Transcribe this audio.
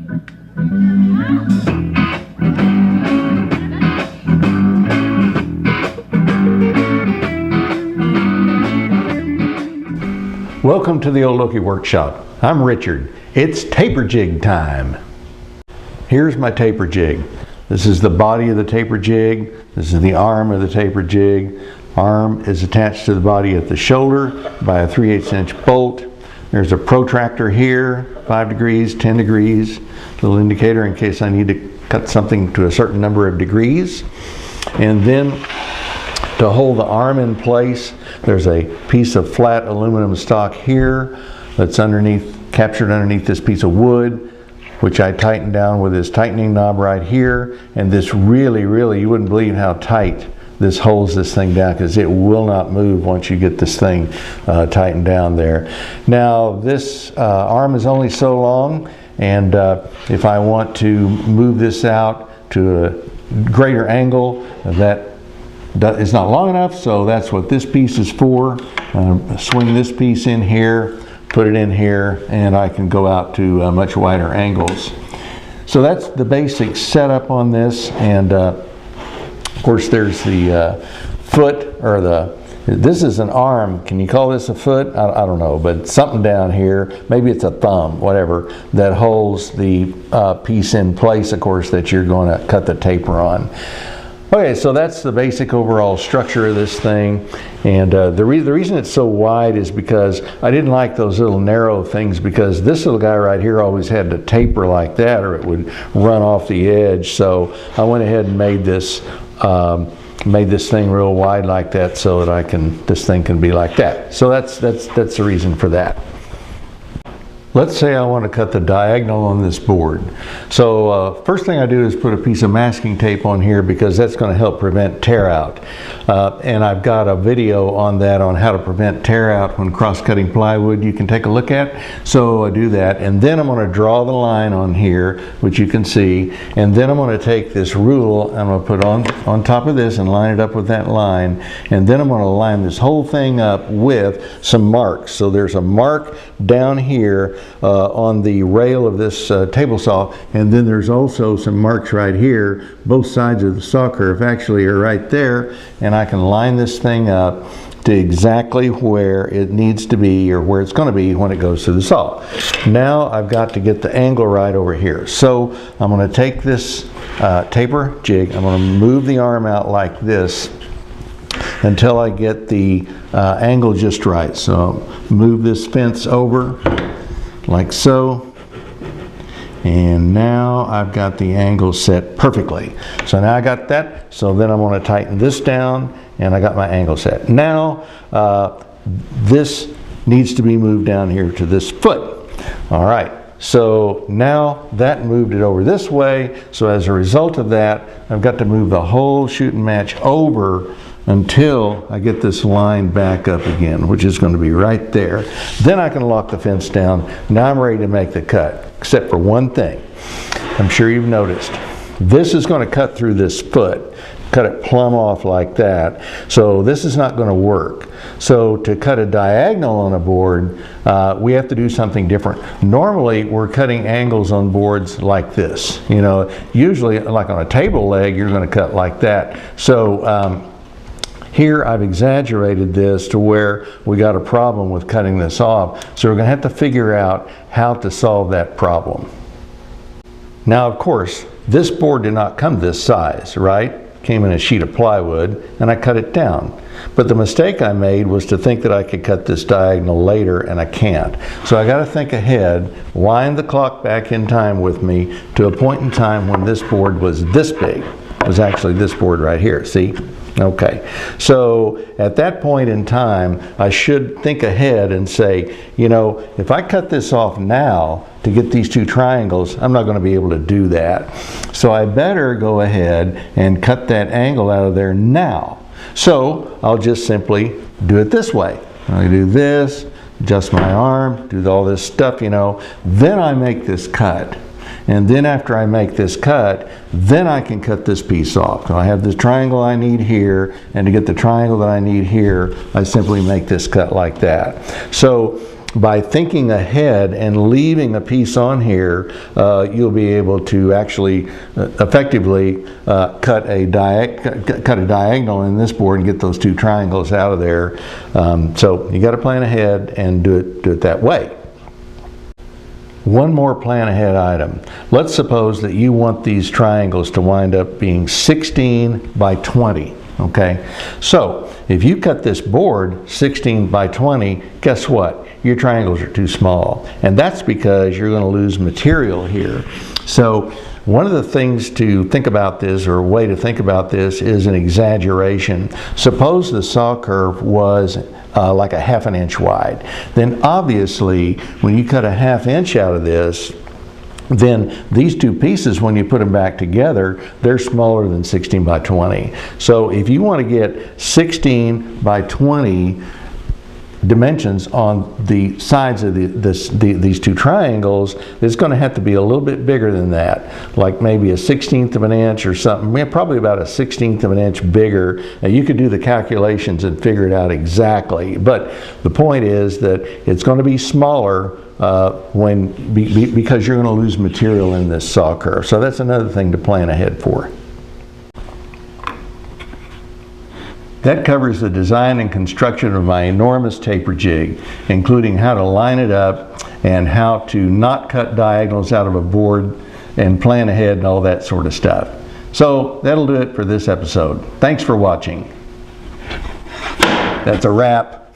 Welcome to the Old Okie Workshop. I'm Richard. It's taper jig time. Here's my taper jig. This is the body of the taper jig. This is the arm of the taper jig. Arm is attached to the body at the shoulder by a 3/8 inch bolt. There's a protractor here, 5 degrees, 10 degrees, little indicator in case I need to cut something to a certain number of degrees. And then to hold the arm in place, there's a piece of flat aluminum stock here that's captured underneath this piece of wood, which I tighten down with this tightening knob right here. And this really, you wouldn't believe how tight this holds this thing down, because it will not move once you get this thing tightened down there. Now this arm is only so long, and if I want to move this out to a greater angle, that is not long enough, so that's what this piece is for. Swing this piece in here, put it in here, and I can go out to much wider angles. So that's the basic setup on this, and of course there's the foot, or this is an arm. Can you call this a foot? I don't know, but something down here, maybe it's a thumb, whatever, that holds the piece in place, of course, that you're going to cut the taper on. Okay, so that's the basic overall structure of this thing, and the reason it's so wide is because I didn't like those little narrow things, because this little guy right here always had to taper like that or it would run off the edge. So I went ahead and made this thing real wide like that, so that this thing can be like that. So that's the reason for that. Let's say I want to cut the diagonal on this board. So first thing I do is put a piece of masking tape on here, because that's going to help prevent tear out. And I've got a video on that, on how to prevent tear out when cross-cutting plywood, you can take a look at. So I do that, and then I'm going to draw the line on here, which you can see, and then I'm going to take this rule, I'm going to put on top of this and line it up with that line, and then I'm going to line this whole thing up with some marks. So there's a mark down here on the rail of this table saw, and then there's also some marks right here. Both sides of the saw curve actually are right there, and I can line this thing up to exactly where it needs to be, or where it's going to be when it goes to the saw. Now I've got to get the angle right over here. So I'm going to take this taper jig, I'm going to move the arm out like this until I get the angle just right. So move this fence over like so, and now I've got the angle set perfectly. So now I got that, so then I'm going to tighten this down, and I got my angle set. Now this needs to be moved down here to this foot. All right, so now that moved it over this way, so as a result of that, I've got to move the whole shoot and match over until I get this line back up again, which is going to be right there. Then I can lock the fence down. Now I'm ready to make the cut, except for one thing. I'm sure you've noticed. This is going to cut through this foot, cut it plumb off like that. So this is not going to work. So to cut a diagonal on a board, we have to do something different. Normally, we're cutting angles on boards like this. You know, usually like on a table leg, you're going to cut like that. So here I've exaggerated this to where we got a problem with cutting this off. So we're going to have to figure out how to solve that problem. Now, of course, this board did not come this size, right? Came in a sheet of plywood, and I cut it down. But the mistake I made was to think that I could cut this diagonal later, and I can't. So I got to think ahead, wind the clock back in time with me to a point in time when this board was this big. It was actually this board right here, see? Okay, so at that point in time, I should think ahead and say, you know, if I cut this off now to get these two triangles, I'm not going to be able to do that. So I better go ahead and cut that angle out of there now. So I'll just simply do it this way. I do this, adjust my arm, do all this stuff, you know, then I make this cut. And then after I make this cut, then I can cut this piece off. So I have the triangle I need here, and to get the triangle that I need here, I simply make this cut like that. So by thinking ahead and leaving a piece on here, you'll be able to actually effectively cut a diagonal in this board and get those two triangles out of there. So you got to plan ahead and do it that way. One more plan ahead item. Let's suppose that you want these triangles to wind up being 16 by 20. Okay, so if you cut this board 16 by 20, guess what? Your triangles are too small, and that's because you're going to lose material here. So one of the things to think about this, or a way to think about this, is an exaggeration. Suppose the saw curve was like a ½ inch wide. Then obviously when you cut a ½ inch out of this, then these two pieces, when you put them back together, they're smaller than 16 by 20. So if you want to get 16 by 20 dimensions on the sides of these two triangles, it's going to have to be a little bit bigger than that, like maybe a 1/16 of an inch or something, probably about a 1/16 of an inch bigger. Now you could do the calculations and figure it out exactly, but the point is that it's going to be smaller because you're going to lose material in this saw curve. So that's another thing to plan ahead for. That covers the design and construction of my enormous taper jig, including how to line it up and how to not cut diagonals out of a board and plan ahead and all that sort of stuff. So that'll do it for this episode. Thanks for watching. That's a wrap.